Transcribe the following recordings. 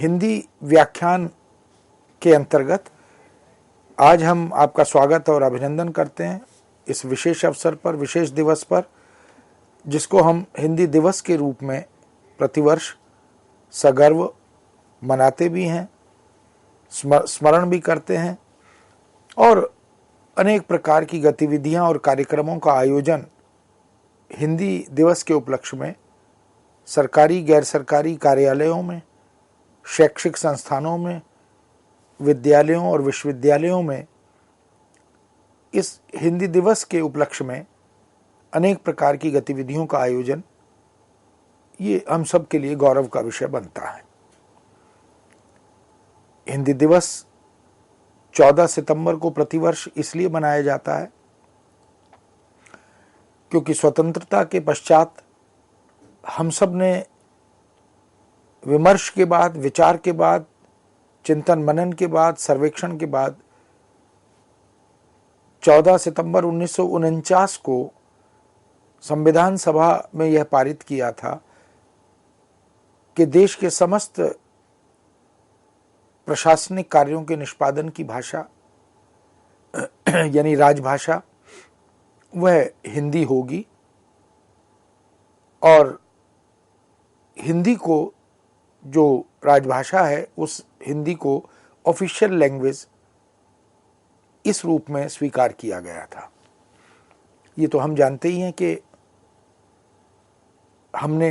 हिंदी व्याख्यान के अंतर्गत आज हम आपका स्वागत और अभिनंदन करते हैं इस विशेष अवसर पर, विशेष दिवस पर, जिसको हम हिंदी दिवस के रूप में प्रतिवर्ष सगर्व मनाते भी हैं, स्मरण भी करते हैं और अनेक प्रकार की गतिविधियां और कार्यक्रमों का आयोजन हिंदी दिवस के उपलक्ष्य में सरकारी गैर सरकारी कार्यालयों में, शैक्षिक संस्थानों में, विद्यालयों और विश्वविद्यालयों में इस हिंदी दिवस के उपलक्ष्य में अनेक प्रकार की गतिविधियों का आयोजन ये हम सब के लिए गौरव का विषय बनता है। हिंदी दिवस 14 सितंबर को प्रतिवर्ष इसलिए मनाया जाता है क्योंकि स्वतंत्रता के पश्चात हम सब ने विमर्श के बाद, विचार के बाद, चिंतन मनन के बाद, सर्वेक्षण के बाद 14 सितंबर 1949 को संविधान सभा में यह पारित किया था कि देश के समस्त प्रशासनिक कार्यों के निष्पादन की भाषा यानी राजभाषा वह हिंदी होगी और हिंदी को जो राजभाषा है उस हिंदी को ऑफिशियल लैंग्वेज इस रूप में स्वीकार किया गया था। ये तो हम जानते ही हैं कि हमने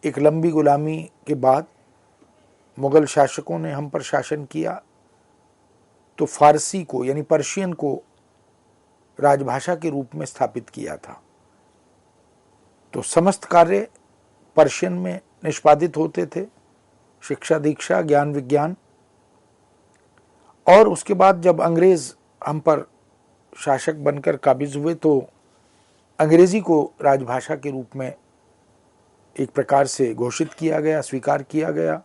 एक लंबी गुलामी के बाद मुगल शासकों ने हम पर शासन किया तो फारसी को यानी पर्शियन को राजभाषा के रूप में स्थापित किया था। तो समस्त कार्य पर्शियन में निष्पादित होते थे, शिक्षा दीक्षा, ज्ञान विज्ञान। और उसके बाद जब अंग्रेज हम पर शासक बनकर काबिज हुए तो अंग्रेजी को राजभाषा के रूप में एक प्रकार से घोषित किया गया, स्वीकार किया गया।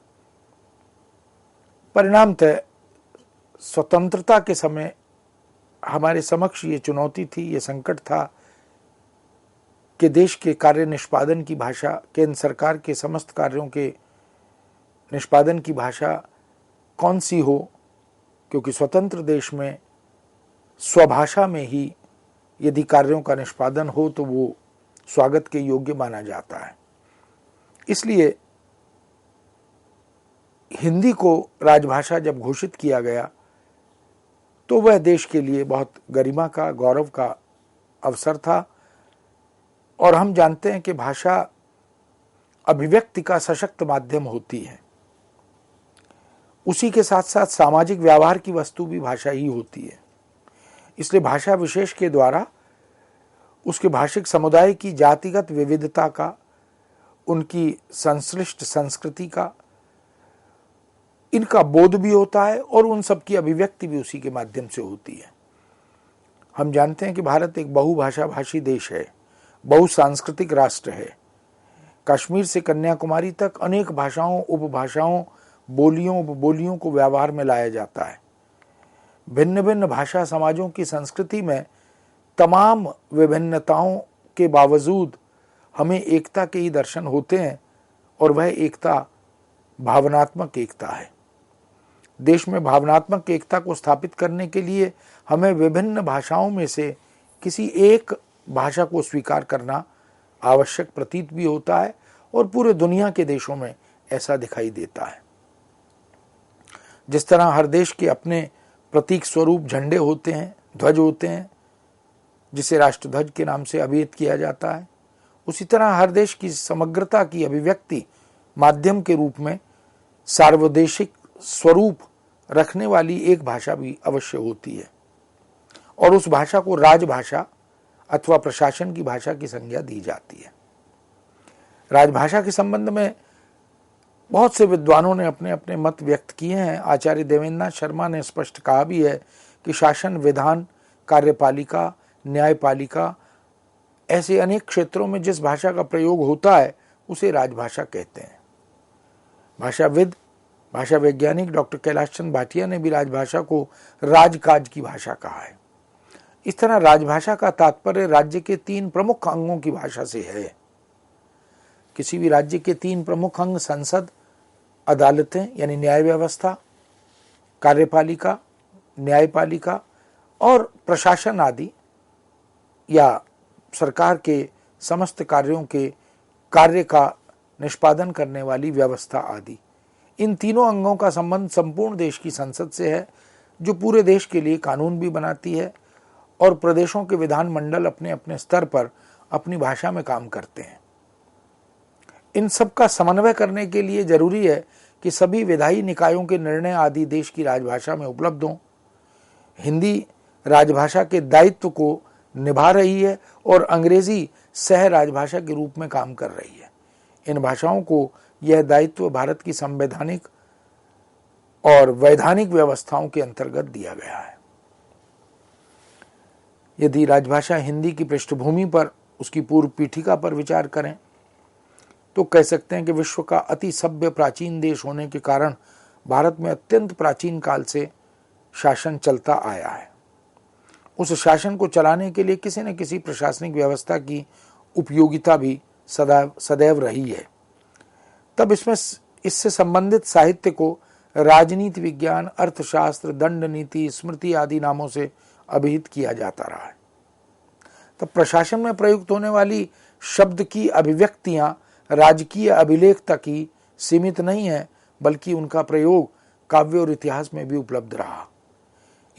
परिणामतः स्वतंत्रता के समय हमारे समक्ष ये चुनौती थी, ये संकट था कि देश के कार्य निष्पादन की भाषा, केंद्र सरकार के समस्त कार्यों के निष्पादन की भाषा कौन सी हो, क्योंकि स्वतंत्र देश में स्वभाषा में ही यदि कार्यों का निष्पादन हो तो वो स्वागत के योग्य माना जाता है। इसलिए हिंदी को राजभाषा जब घोषित किया गया तो वह देश के लिए बहुत गरिमा का, गौरव का अवसर था। और हम जानते हैं कि भाषा अभिव्यक्ति का सशक्त माध्यम होती है, उसी के साथ साथ सामाजिक व्यवहार की वस्तु भी भाषा ही होती है। इसलिए भाषा विशेष के द्वारा उसके भाषिक समुदाय की जातिगत विविधता का, उनकी संश्लिष्ट संस्कृति का, इनका बोध भी होता है और उन सब की अभिव्यक्ति भी उसी के माध्यम से होती है। हम जानते हैं कि भारत एक बहुभाषा भाषी देश है, बहुसांस्कृतिक राष्ट्र है। कश्मीर से कन्याकुमारी तक अनेक भाषाओं, उपभाषाओं, बोलियों, उपबोलियों को व्यवहार में लाया जाता है। भिन्न भिन्न भाषा समाजों की संस्कृति में तमाम विभिन्नताओं के बावजूद हमें एकता के ही दर्शन होते हैं और वह एकता भावनात्मक एकता है। देश में भावनात्मक एकता को स्थापित करने के लिए हमें विभिन्न भाषाओं में से किसी एक भाषा को स्वीकार करना आवश्यक प्रतीत भी होता है और पूरे दुनिया के देशों में ऐसा दिखाई देता है। जिस तरह हर देश के अपने प्रतीक स्वरूप झंडे होते हैं, ध्वज होते हैं, जिसे राष्ट्रध्वज के नाम से अभिहित किया जाता है, उसी तरह हर देश की समग्रता की अभिव्यक्ति माध्यम के रूप में सार्वदेशिक स्वरूप रखने वाली एक भाषा भी अवश्य होती है और उस भाषा को राजभाषा अथवा प्रशासन की भाषा की संज्ञा दी जाती है। राजभाषा के संबंध में बहुत से विद्वानों ने अपने अपने मत व्यक्त किए हैं। आचार्य देवेंद्रनाथ शर्मा ने स्पष्ट कहा भी है कि शासन, विधान, कार्यपालिका, न्यायपालिका ऐसे अनेक क्षेत्रों में जिस भाषा का प्रयोग होता है उसे राजभाषा कहते हैं। भाषाविद, भाषा वैज्ञानिक डॉक्टर कैलाश चंद्र भाटिया ने भी राजभाषा को राजकाज की भाषा कहा है। इस तरह राजभाषा का तात्पर्य राज्य के 3 प्रमुख अंगों की भाषा से है। किसी भी राज्य के 3 प्रमुख अंग संसद, अदालतें यानी न्याय व्यवस्था, कार्यपालिका, न्यायपालिका और प्रशासन आदि या सरकार के समस्त कार्यों के कार्य का निष्पादन करने वाली व्यवस्था आदि, इन तीनों अंगों का संबंध संपूर्ण देश की संसद से है, जो पूरे देश के लिए कानून भी बनाती है और प्रदेशों के विधानमंडल अपने अपने स्तर पर अपनी भाषा में काम करते हैं। इन सब का समन्वय करने के लिए जरूरी है कि सभी विधायी निकायों के निर्णय आदि देश की राजभाषा में उपलब्ध हों। हिंदी राजभाषा के दायित्व को निभा रही है और अंग्रेजी सह राजभाषा के रूप में काम कर रही है। इन भाषाओं को यह दायित्व भारत की संवैधानिक और वैधानिक व्यवस्थाओं के अंतर्गत दिया गया है। यदि राजभाषा हिंदी की पृष्ठभूमि पर, उसकी पूर्व पीठिका पर विचार करें तो कह सकते हैं कि विश्व का अति सभ्य प्राचीन देश होने के कारण भारत में अत्यंत प्राचीन काल से शासन चलता आया है। उस शासन को चलाने के लिए किसी न किसी प्रशासनिक व्यवस्था की उपयोगिता भी सदैव रही है। तब इससे संबंधित साहित्य को राजनीति विज्ञान, अर्थशास्त्र, दंड नीति, स्मृति आदि नामों से अभिहित किया जाता रहा है। तब प्रशासन में प्रयुक्त होने वाली शब्द की अभिव्यक्तियां राजकीय अभिलेख तक ही सीमित नहीं है, बल्कि उनका प्रयोग काव्य और इतिहास में भी उपलब्ध रहा।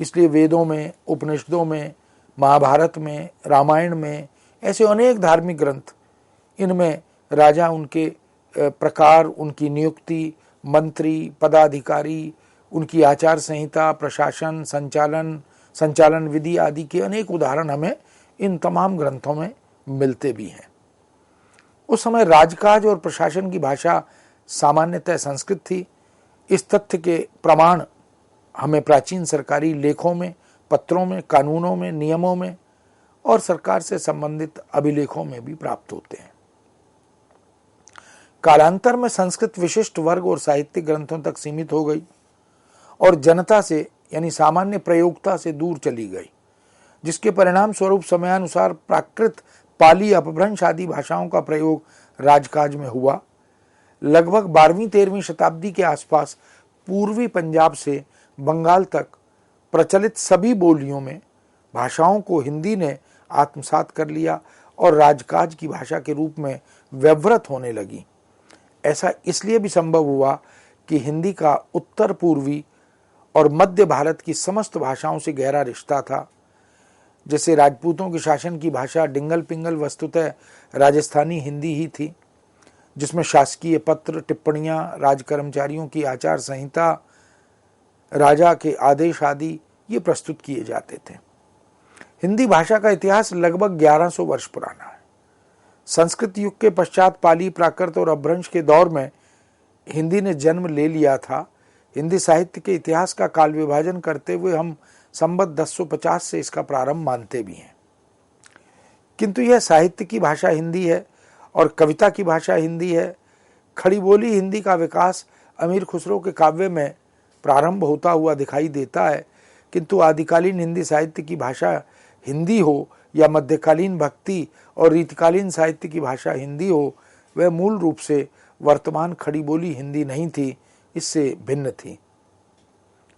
इसलिए वेदों में, उपनिषदों में, महाभारत में, रामायण में, ऐसे अनेक धार्मिक ग्रंथ, इनमें राजा, उनके प्रकार, उनकी नियुक्ति, मंत्री, पदाधिकारी, उनकी आचार संहिता, प्रशासन, संचालन विधि आदि के अनेक उदाहरण हमें इन तमाम ग्रंथों में मिलते भी हैं। उस समय राजकाज और प्रशासन की भाषा सामान्यतः संस्कृत थी। इस तथ्य के प्रमाण हमें प्राचीन सरकारी लेखों में, पत्रों में, कानूनों में, नियमों में और सरकार से संबंधित अभिलेखों में भी प्राप्त होते हैं। कालांतर में संस्कृत विशिष्ट वर्ग और साहित्यिक ग्रंथों तक सीमित हो गई और जनता से यानी सामान्य प्रयोक्ता से दूर चली गई, जिसके परिणाम स्वरूप समयानुसार प्राकृत, पाली, अपभ्रंश आदि भाषाओं का प्रयोग राजकाज में हुआ। लगभग 12वीं-13वीं शताब्दी के आसपास पूर्वी पंजाब से बंगाल तक प्रचलित सभी बोलियों में भाषाओं को हिंदी ने आत्मसात कर लिया और राजकाज की भाषा के रूप में व्यवहृत होने लगी। ऐसा इसलिए भी संभव हुआ कि हिंदी का उत्तर पूर्वी और मध्य भारत की समस्त भाषाओं से गहरा रिश्ता था। जैसे राजपूतों के शासन की भाषा डिंगल पिंगल वस्तुतः राजस्थानी हिंदी ही थी, जिसमें शासकीय पत्र, टिप्पणियां, राज कर्मचारियों की आचार संहिता, राजा के आदेश आदि ये प्रस्तुत किए जाते थे। हिंदी भाषा का इतिहास लगभग 1100 वर्ष पुराना है। संस्कृत युग के पश्चात पाली, प्राकृत और अपभ्रंश के दौर में हिंदी ने जन्म ले लिया था। हिंदी साहित्य के इतिहास का काल विभाजन करते हुए हम संवत 1050 से इसका प्रारंभ मानते भी हैं। किंतु यह साहित्य की भाषा हिंदी है और कविता की भाषा हिंदी है। खड़ी बोली हिंदी का विकास अमीर खुसरो के काव्य में प्रारंभ होता हुआ दिखाई देता है, किंतु आदिकालीन हिंदी साहित्य की भाषा हिंदी हो या मध्यकालीन भक्ति और रीतिकालीन साहित्य की भाषा हिंदी हो, वह मूल रूप से वर्तमान खड़ी बोली हिंदी नहीं थी, इससे भिन्न थी।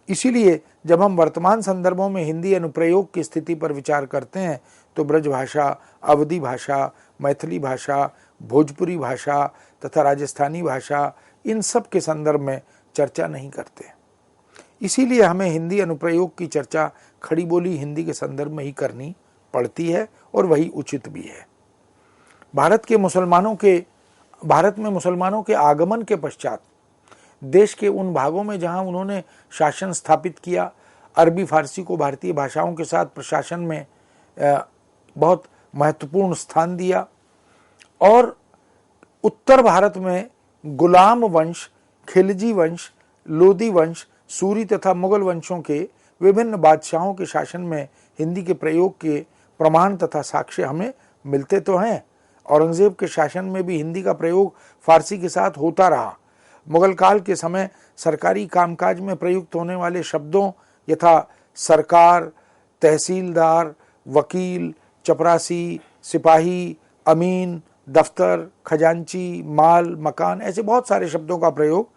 इसीलिए जब हम वर्तमान संदर्भों में हिंदी अनुप्रयोग की स्थिति पर विचार करते हैं तो ब्रज भाषा, अवधी भाषा, मैथिली भाषा, भोजपुरी भाषा तथा राजस्थानी भाषा, इन सब के संदर्भ में चर्चा नहीं करते। इसीलिए हमें हिंदी अनुप्रयोग की चर्चा खड़ी बोली हिंदी के संदर्भ में ही करनी पड़ती है और वही उचित भी है। भारत में मुसलमानों के आगमन के पश्चात देश के उन भागों में जहां उन्होंने शासन स्थापित किया, अरबी फारसी को भारतीय भाषाओं के साथ प्रशासन में बहुत महत्वपूर्ण स्थान दिया और उत्तर भारत में गुलाम वंश, खिलजी वंश, लोदी वंश, सूरी तथा मुगल वंशों के विभिन्न बादशाहों के शासन में हिंदी के प्रयोग के प्रमाण तथा साक्ष्य हमें मिलते तो हैं। औरंगजेब के शासन में भी हिंदी का प्रयोग फारसी के साथ होता रहा। मुगल काल के समय सरकारी कामकाज में प्रयुक्त होने वाले शब्दों यथा सरकार, तहसीलदार, वकील, चपरासी, सिपाही, अमीन, दफ्तर, खजांची, माल, मकान, ऐसे बहुत सारे शब्दों का प्रयोग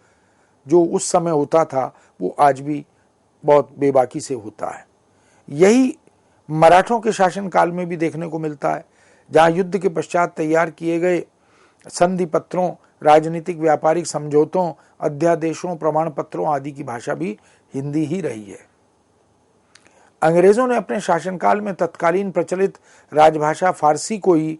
जो उस समय होता था वो आज भी बहुत बेबाकी से होता है। यही मराठों के शासनकाल में भी देखने को मिलता है, जहां युद्ध के पश्चात तैयार किए गए संधि पत्रों, राजनीतिक व्यापारिक समझौतों, अध्यादेशों, प्रमाण पत्रों आदि की भाषा भी हिंदी ही रही है। अंग्रेजों ने अपने शासनकाल में तत्कालीन प्रचलित राजभाषा फारसी को ही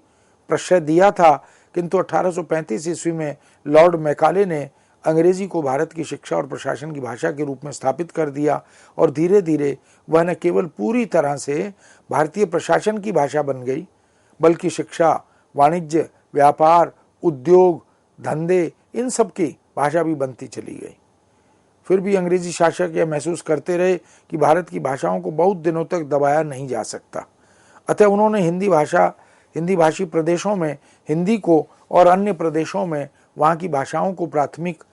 प्रश्रय दिया था, किंतु 1835 ईस्वी में लॉर्ड मैकाले ने अंग्रेजी को भारत की शिक्षा और प्रशासन की भाषा के रूप में स्थापित कर दिया और धीरे धीरे वह न केवल पूरी तरह से भारतीय प्रशासन की भाषा बन गई, बल्कि शिक्षा, वाणिज्य, व्यापार, उद्योग, धंधे, इन सब की भाषा भी बनती चली गई। फिर भी अंग्रेजी शासक यह महसूस करते रहे कि भारत की भाषाओं को बहुत दिनों तक दबाया नहीं जा सकता, अतः उन्होंने हिंदी भाषी प्रदेशों में हिंदी को और अन्य प्रदेशों में वहाँ की भाषाओं को प्राथमिक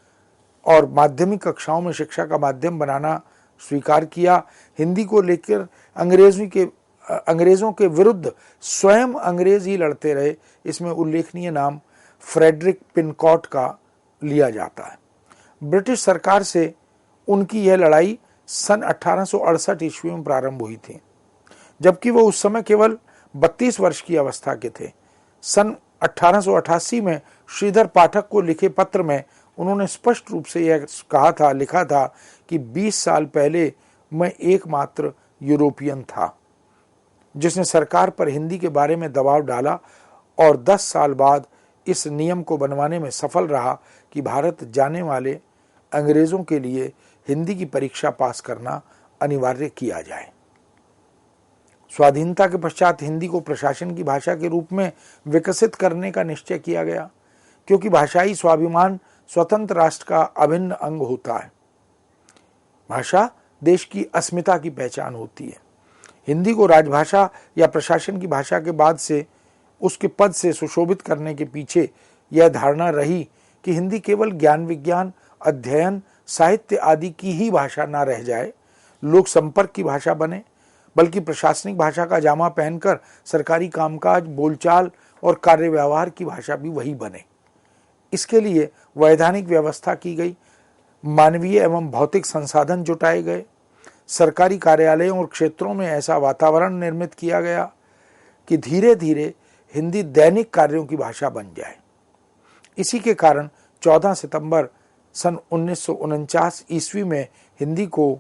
और माध्यमिक कक्षाओं में शिक्षा का माध्यम बनाना स्वीकार किया। हिंदी को लेकर अंग्रेजों के विरुद्ध स्वयं अंग्रेज ही लड़ते रहे, इसमें उल्लेखनीय नाम फ्रेडरिक पिनकॉट का लिया जाता है। ब्रिटिश सरकार से उनकी यह लड़ाई सन 1868 ईस्वी में प्रारंभ हुई थी, जबकि वो उस समय केवल 32 वर्ष की अवस्था के थे। सन 1888 में श्रीधर पाठक को लिखे पत्र में उन्होंने स्पष्ट रूप से यह लिखा था कि 20 साल पहले मैं एकमात्र यूरोपियन था जिसने सरकार पर हिंदी के बारे में दबाव डाला और 10 साल बाद इस नियम को बनवाने में सफल रहा कि भारत जाने वाले अंग्रेजों के लिए हिंदी की परीक्षा पास करना अनिवार्य किया जाए। स्वाधीनता के पश्चात हिंदी को प्रशासन की भाषा के रूप में विकसित करने का निश्चय किया गया, क्योंकि भाषाई स्वाभिमान स्वतंत्र राष्ट्र का अभिन्न अंग होता है। भाषा देश की अस्मिता की पहचान होती है। हिंदी को राजभाषा या प्रशासन की भाषा के बाद से उसके पद से सुशोभित करने के पीछे यह धारणा रही कि हिंदी केवल ज्ञान विज्ञान, अध्ययन, साहित्य आदि की ही भाषा ना रह जाए, लोक संपर्क की भाषा बने, बल्कि प्रशासनिक भाषा का जामा पहनकर सरकारी कामकाज, बोलचाल और कार्य व्यवहार की भाषा भी वही बने। इसके लिए वैधानिक व्यवस्था की गई, मानवीय एवं भौतिक संसाधन जुटाए गए, सरकारी कार्यालयों और क्षेत्रों में ऐसा वातावरण निर्मित किया गया कि धीरे धीरे हिंदी दैनिक कार्यों की भाषा बन जाए। इसी के कारण 14 सितंबर सन 1949 ईस्वी में हिंदी को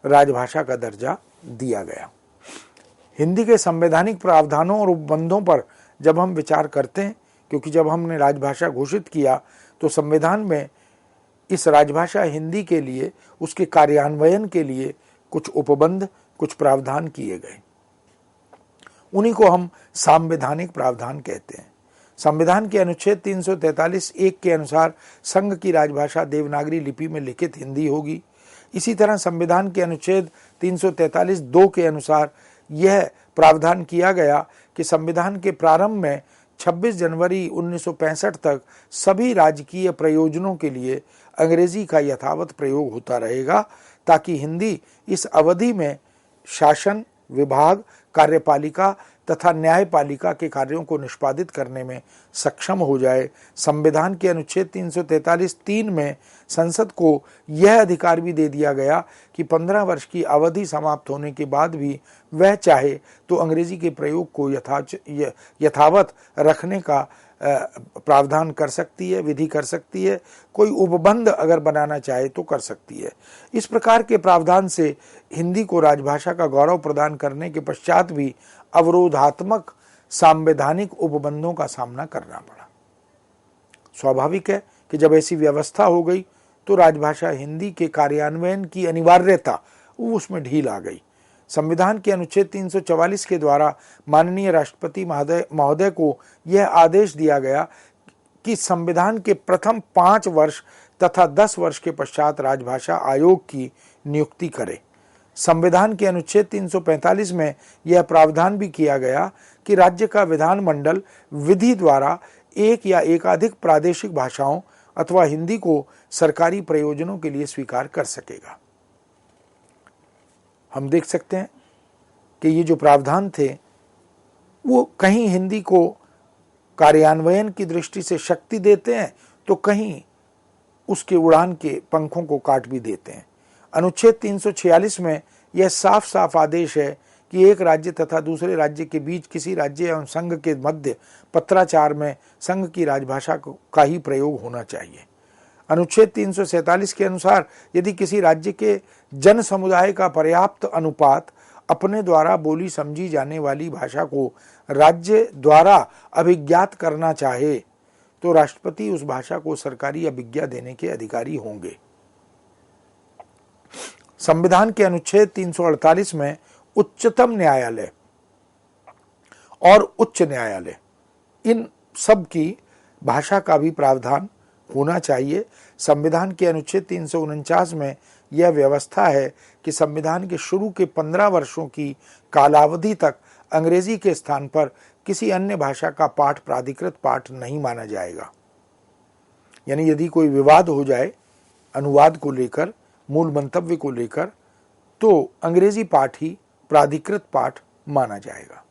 राजभाषा का दर्जा दिया गया। हिंदी के संवैधानिक प्रावधानों और उपबंधों पर जब हम विचार करते हैं, क्योंकि जब हमने राजभाषा घोषित किया तो संविधान में इस राजभाषा हिंदी के लिए, उसके कार्यान्वयन के लिए कुछ उपबंध, कुछ प्रावधान किए गए। उन्हीं को हम संवैधानिक प्रावधान कहते हैं। संविधान के अनुच्छेद 343(1) के अनुसार संघ की राजभाषा देवनागरी लिपि में लिखित हिंदी होगी। इसी तरह संविधान के अनुच्छेद 343(2) के अनुसार यह प्रावधान किया गया कि संविधान के प्रारंभ में 26 जनवरी 1965 तक सभी राजकीय प्रयोजनों के लिए अंग्रेजी का यथावत प्रयोग होता रहेगा, ताकि हिंदी इस अवधि में शासन, विभाग, कार्यपालिका तथा न्यायपालिका के कार्यों को निष्पादित करने में सक्षम हो जाए। संविधान के अनुच्छेद 343(3) में संसद को यह अधिकार भी दे दिया गया कि 15 वर्ष की अवधि समाप्त होने के बाद भी वह चाहे तो अंग्रेजी के प्रयोग को यथावत रखने का प्रावधान कर सकती है, विधि कर सकती है, कोई उपबंध अगर बनाना चाहे तो कर सकती है। इस प्रकार के प्रावधान से हिंदी को राजभाषा का गौरव प्रदान करने के पश्चात भी अवरोधात्मक संवैधानिक उपबंधों का सामना करना पड़ा। स्वाभाविक है कि जब ऐसी व्यवस्था हो गई तो राजभाषा हिंदी के कार्यान्वयन की अनिवार्यता, उसमें ढील आ गई। संविधान के अनुच्छेद 344 के द्वारा माननीय राष्ट्रपति महोदय को यह आदेश दिया गया कि संविधान के प्रथम 5 वर्ष तथा 10 वर्ष के पश्चात राजभाषा आयोग की नियुक्ति करे। संविधान के अनुच्छेद 345 में यह प्रावधान भी किया गया कि राज्य का विधानमंडल विधि द्वारा एक या एकाधिक प्रादेशिक भाषाओं अथवा हिंदी को सरकारी प्रयोजनों के लिए स्वीकार कर सकेगा। हम देख सकते हैं कि ये जो प्रावधान थे वो कहीं हिंदी को कार्यान्वयन की दृष्टि से शक्ति देते हैं, तो कहीं उसके उड़ान के पंखों को काट भी देते हैं। अनुच्छेद 346 में यह साफ साफ आदेश है कि एक राज्य तथा दूसरे राज्य के बीच किसी राज्य एवं संघ के मध्य पत्राचार में संघ की राजभाषा का ही प्रयोग होना चाहिए। अनुच्छेद 347 के अनुसार यदि किसी राज्य के जन समुदाय का पर्याप्त अनुपात अपने द्वारा बोली समझी जाने वाली भाषा को राज्य द्वारा अभिज्ञात करना चाहे तो राष्ट्रपति उस भाषा को सरकारी अभिज्ञा देने के अधिकारी होंगे। संविधान के अनुच्छेद 348 में उच्चतम न्यायालय और उच्च न्यायालय इन सब की भाषा का भी प्रावधान होना चाहिए। संविधान के अनुच्छेद 349 में यह व्यवस्था है कि संविधान के शुरू के 15 वर्षों की कालावधि तक अंग्रेजी के स्थान पर किसी अन्य भाषा का पाठ प्राधिकृत पाठ नहीं माना जाएगा। यानी यदि कोई विवाद हो जाए अनुवाद को लेकर, मूल मंतव्य को लेकर, तो अंग्रेजी पाठ ही प्राधिकृत पाठ माना जाएगा।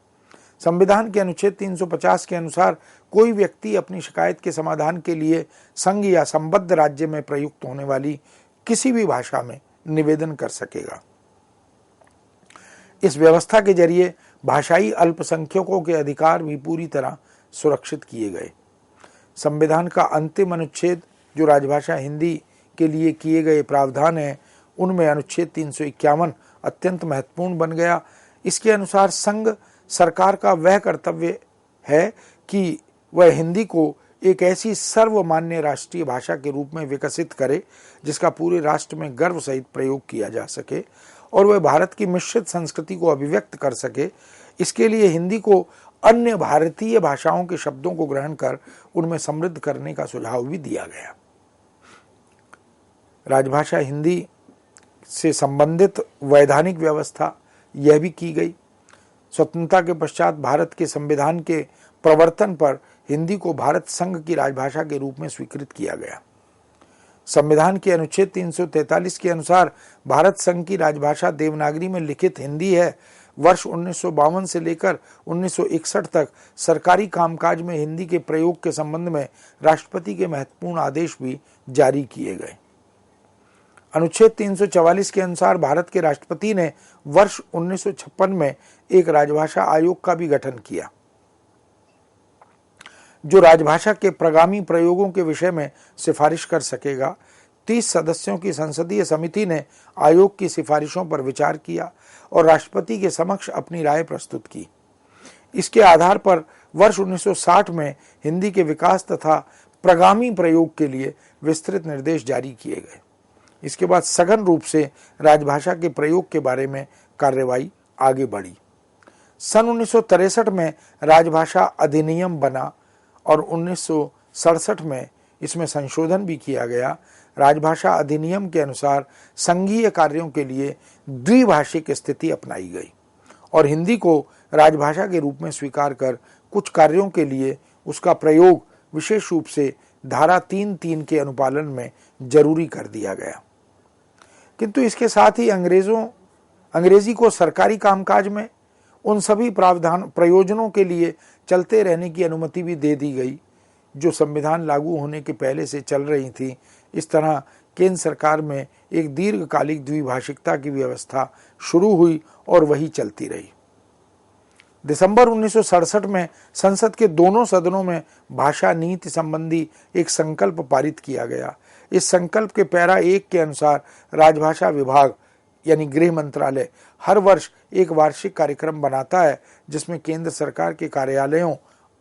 संविधान के अनुच्छेद 350 के अनुसार कोई व्यक्ति अपनी शिकायत के समाधान के लिए संघ या संबद्ध राज्य में प्रयुक्त होने वाली किसी भी भाषा में निवेदन कर सकेगा। इस व्यवस्था के जरिए भाषाई अल्पसंख्यकों के अधिकार भी पूरी तरह सुरक्षित किए गए। संविधान का अंतिम अनुच्छेद जो राजभाषा हिंदी के लिए किए गए प्रावधान है, उनमें अनुच्छेद 351 अत्यंत महत्वपूर्ण बन गया। इसके अनुसार संघ सरकार का वह कर्तव्य है कि वह हिंदी को एक ऐसी सर्वमान्य राष्ट्रीय भाषा के रूप में विकसित करे जिसका पूरे राष्ट्र में गर्व सहित प्रयोग किया जा सके और वह भारत की मिश्रित संस्कृति को अभिव्यक्त कर सके। इसके लिए हिंदी को अन्य भारतीय भाषाओं के शब्दों को ग्रहण कर उनमें समृद्ध करने का सुझाव भी दिया गया। राजभाषा हिंदी से संबंधित वैधानिक व्यवस्था यह भी की गई। स्वतंत्रता के पश्चात भारत के संविधान के प्रवर्तन पर हिंदी को भारत संघ की राजभाषा के रूप में स्वीकृत किया गया। संविधान के अनुच्छेद 343 के अनुसार भारत संघ की राजभाषा देवनागरी में लिखित हिंदी है। वर्ष 1952 से लेकर 1961 तक सरकारी कामकाज में हिंदी के प्रयोग के संबंध में राष्ट्रपति के महत्वपूर्ण आदेश भी जारी किए गए। अनुच्छेद 344 के अनुसार भारत के राष्ट्रपति ने वर्ष 1956 में एक राजभाषा आयोग का भी गठन किया जो राजभाषा के प्रगामी प्रयोगों के विषय में सिफारिश कर सकेगा। 30 सदस्यों की संसदीय समिति ने आयोग की सिफारिशों पर विचार किया और राष्ट्रपति के समक्ष अपनी राय प्रस्तुत की। इसके आधार पर वर्ष 1960 में हिंदी के विकास तथा प्रगामी प्रयोग के लिए विस्तृत निर्देश जारी किए गए। इसके बाद सघन रूप से राजभाषा के प्रयोग के बारे में कार्यवाही आगे बढ़ी। सन 1963 में राजभाषा अधिनियम बना और 1967 में इसमें संशोधन भी किया गया। राजभाषा अधिनियम के अनुसार संघीय कार्यों के लिए द्विभाषिक स्थिति अपनाई गई और हिंदी को राजभाषा के रूप में स्वीकार कर कुछ कार्यों के लिए उसका प्रयोग विशेष रूप से धारा 3(3) के अनुपालन में जरूरी कर दिया गया। किंतु इसके साथ ही अंग्रेजी को सरकारी कामकाज में उन सभी प्रयोजनों के लिए चलते रहने की अनुमति भी दे दी गई जो संविधान लागू होने के पहले से चल रही थी। इस तरह केंद्र सरकार में एक दीर्घकालिक द्विभाषिकता की व्यवस्था शुरू हुई और वही चलती रही। दिसंबर 1967 में संसद के दोनों सदनों में भाषा नीति संबंधी एक संकल्प पारित किया गया। इस संकल्प के पैरा 1 के अनुसार राजभाषा विभाग यानी गृह मंत्रालय हर वर्ष एक वार्षिक कार्यक्रम बनाता है जिसमें केंद्र सरकार के कार्यालयों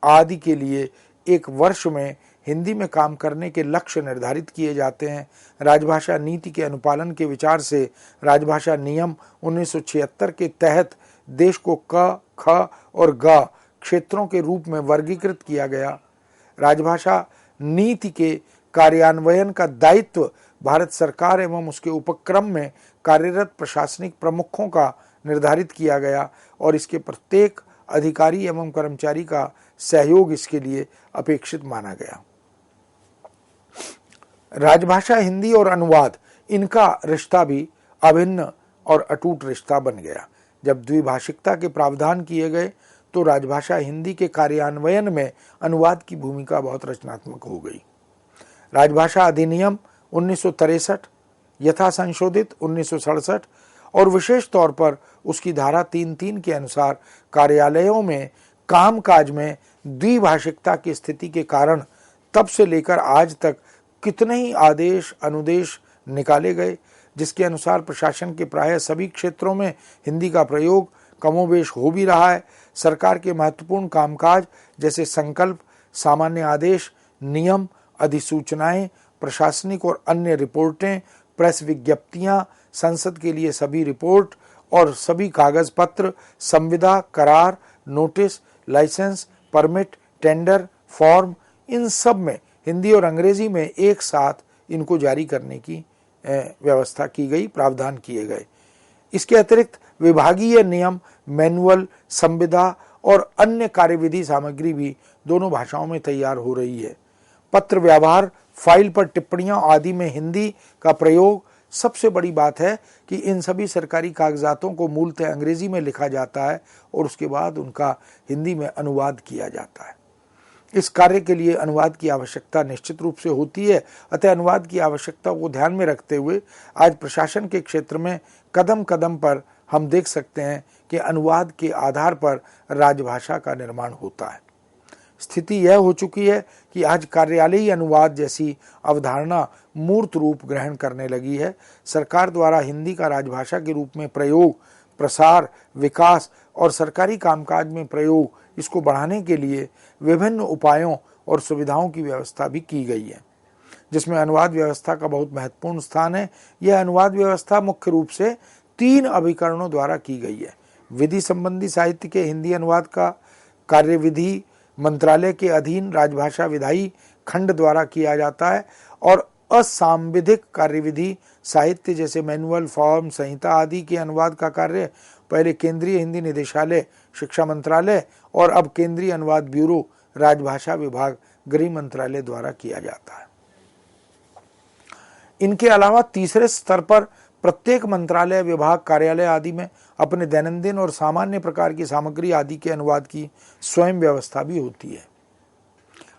आदि के लिए एक वर्ष में हिंदी में काम करने के लक्ष्य निर्धारित किए जाते हैं। राजभाषा नीति के अनुपालन के विचार से राजभाषा नियम 1976 के तहत देश को क, ख और ग क्षेत्रों के रूप में वर्गीकृत किया गया। राजभाषा नीति के कार्यान्वयन का दायित्व भारत सरकार एवं उसके उपक्रम में कार्यरत प्रशासनिक प्रमुखों का निर्धारित किया गया और इसके प्रत्येक अधिकारी एवं कर्मचारी का सहयोग इसके लिए अपेक्षित माना गया। राजभाषा हिंदी और अनुवाद इनका रिश्ता भी अभिन्न और अटूट रिश्ता बन गया। जब द्विभाषिकता के प्रावधान किए गए तो राजभाषा हिंदी के कार्यान्वयन में अनुवाद की भूमिका बहुत रचनात्मक हो गई। राजभाषा अधिनियम 1963, यथा संशोधित 1967 और विशेष तौर पर उसकी धारा 3(3) के अनुसार कार्यालयों में कामकाज में द्विभाषिकता की स्थिति के कारण तब से लेकर आज तक कितने ही आदेश अनुदेश निकाले गए, जिसके अनुसार प्रशासन के प्रायः सभी क्षेत्रों में हिंदी का प्रयोग कमोबेश हो भी रहा है। सरकार के महत्वपूर्ण कामकाज जैसे संकल्प, सामान्य आदेश, नियम, अधिसूचनाएं, प्रशासनिक और अन्य रिपोर्टें, प्रेस विज्ञप्तियां, संसद के लिए सभी रिपोर्ट और सभी कागज पत्र, संविदा, करार, notice, licence, permit, tender, form, इन सब में हिंदी और अंग्रेजी में एक साथ इनको जारी करने की व्यवस्था की गई, प्रावधान किए गए। इसके अतिरिक्त विभागीय नियम, मैनुअल, संविदा और अन्य कार्यविधि सामग्री भी दोनों भाषाओं में तैयार हो रही है। पत्र व्यवहार, फाइल पर टिप्पणियां आदि में हिंदी का प्रयोग। सबसे बड़ी बात है कि इन सभी सरकारी कागजातों को मूलतः अंग्रेजी में लिखा जाता है और उसके बाद उनका हिंदी में अनुवाद किया जाता है। इस कार्य के लिए अनुवाद की आवश्यकता निश्चित रूप से होती है। अतः अनुवाद की आवश्यकता को ध्यान में रखते हुए आज प्रशासन के क्षेत्र में कदम कदम पर हम देख सकते हैं कि अनुवाद के आधार पर राजभाषा का निर्माण होता है। स्थिति यह हो चुकी है कि आज कार्यालयी अनुवाद जैसी अवधारणा मूर्त रूप ग्रहण करने लगी है। सरकार द्वारा हिंदी का राजभाषा के रूप में प्रयोग, प्रसार, विकास और सरकारी कामकाज में प्रयोग, इसको बढ़ाने के लिए विभिन्न उपायों और सुविधाओं की व्यवस्था भी की गई है, जिसमें अनुवाद व्यवस्था का बहुत महत्वपूर्ण स्थान है। यह अनुवाद व्यवस्था मुख्य रूप से 3 अभिकरणों द्वारा की गई है। विधि संबंधी साहित्य के हिंदी अनुवाद का कार्य विधि मंत्रालय के अधीन राजभाषा विधायी खंड द्वारा किया जाता है और असांविधिक कार्यविधि साहित्य जैसे मैनुअल, फॉर्म, संहिता आदि के अनुवाद का कार्य पहले केंद्रीय हिंदी निदेशालय, शिक्षा मंत्रालय और अब केंद्रीय अनुवाद ब्यूरो, राजभाषा विभाग, गृह मंत्रालय द्वारा किया जाता है। इनके अलावा तीसरे स्तर पर प्रत्येक मंत्रालय, विभाग, कार्यालय आदि में अपने दैनंदिन और सामान्य प्रकार की सामग्री आदि के अनुवाद की स्वयं व्यवस्था भी होती है।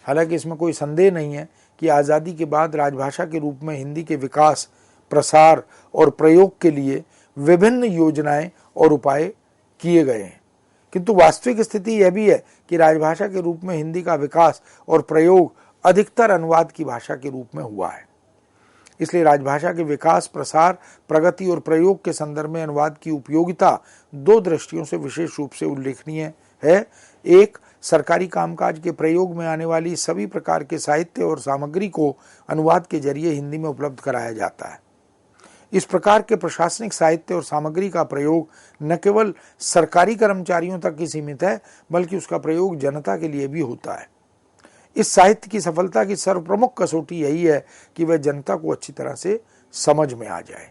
हालांकि इसमें कोई संदेह नहीं है कि आज़ादी के बाद राजभाषा के रूप में हिंदी के विकास, प्रसार और प्रयोग के लिए विभिन्न योजनाएं और उपाय किए गए हैं, किंतु वास्तविक स्थिति यह भी है कि राजभाषा के रूप में हिंदी का विकास और प्रयोग अधिकतर अनुवाद की भाषा के रूप में हुआ है। इसलिए राजभाषा के विकास, प्रसार, प्रगति और प्रयोग के संदर्भ में अनुवाद की उपयोगिता 2 दृष्टियों से विशेष रूप से उल्लेखनीय है। एक, सरकारी कामकाज के प्रयोग में आने वाली सभी प्रकार के साहित्य और सामग्री को अनुवाद के जरिए हिंदी में उपलब्ध कराया जाता है। इस प्रकार के प्रशासनिक साहित्य और सामग्री का प्रयोग न केवल सरकारी कर्मचारियों तक ही सीमित है, बल्कि उसका प्रयोग जनता के लिए भी होता है। इस साहित्य की सफलता की सर्वप्रमुख कसौटी यही है कि वह जनता को अच्छी तरह से समझ में आ जाए।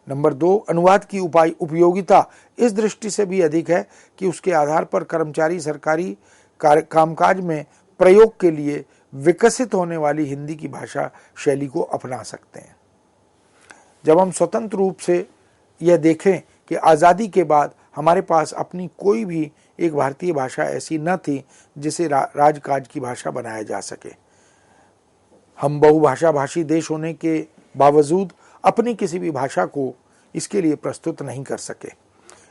नंबर 2, अनुवाद की उपयोगिता इस दृष्टि से भी अधिक है कि उसके आधार पर कर्मचारी सरकारी कामकाज में प्रयोग के लिए विकसित होने वाली हिंदी की भाषा शैली को अपना सकते हैं। जब हम स्वतंत्र रूप से यह देखें कि आज़ादी के बाद हमारे पास अपनी कोई भी एक भारतीय भाषा ऐसी न थी जिसे राजकाज की भाषा बनाया जा सके, हम बहुभाषा भाषी देश होने के बावजूद अपनी किसी भी भाषा को इसके लिए प्रस्तुत नहीं कर सके।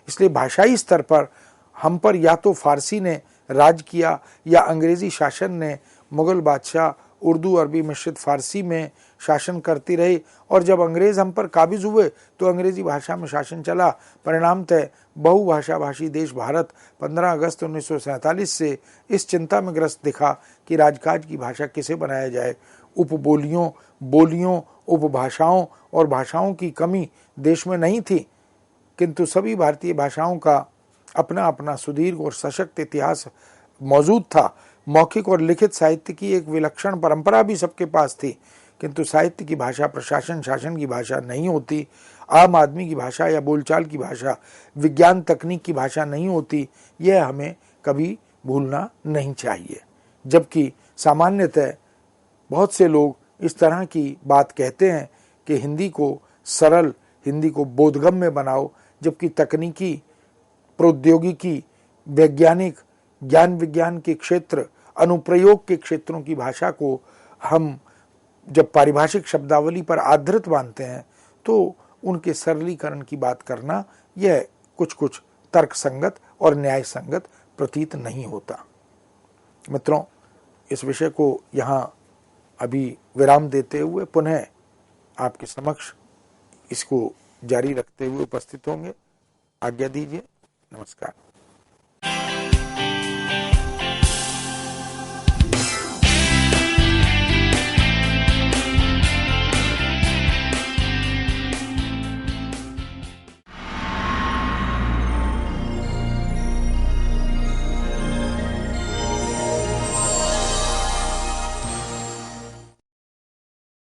इसलिए भाषाई स्तर पर हम पर या तो फारसी ने राज किया या अंग्रेजी शासन ने, मुगल बादशाह उर्दू अरबी मिश्रित फारसी में शासन करती रही और जब अंग्रेज हम पर काबिज हुए तो अंग्रेजी भाषा में शासन चला। परिणामतः बहुभाषा भाषी देश भारत 15 अगस्त 1947 से इस चिंता में ग्रस्त दिखा कि राजकाज की भाषा किसे बनाया जाए। उपबोलियों, बोलियों, उपभाषाओं और भाषाओं की कमी देश में नहीं थी, किंतु सभी भारतीय भाषाओं का अपना अपना सुदीर्घ और सशक्त इतिहास मौजूद था। मौखिक और लिखित साहित्य की एक विलक्षण परंपरा भी सबके पास थी, किंतु साहित्य की भाषा प्रशासन शासन की भाषा नहीं होती, आम आदमी की भाषा या बोलचाल की भाषा, विज्ञान तकनीक की भाषा नहीं होती। यह हमें कभी भूलना नहीं चाहिए। जबकि सामान्यतः बहुत से लोग इस तरह की बात कहते हैं कि हिंदी को सरल, हिंदी को बोधगम्य बनाओ, जबकि तकनीकी, प्रौद्योगिकी, वैज्ञानिक, ज्ञान विज्ञान के क्षेत्र, अनुप्रयोग के क्षेत्रों की भाषा को हम जब पारिभाषिक शब्दावली पर आधारित बांधते हैं तो उनके सरलीकरण की बात करना यह कुछ कुछ तर्क संगत और न्याय संगत प्रतीत नहीं होता। मित्रों, इस विषय को यहाँ अभी विराम देते हुए पुनः आपके समक्ष इसको जारी रखते हुए उपस्थित होंगे। आज्ञा दीजिए। नमस्कार।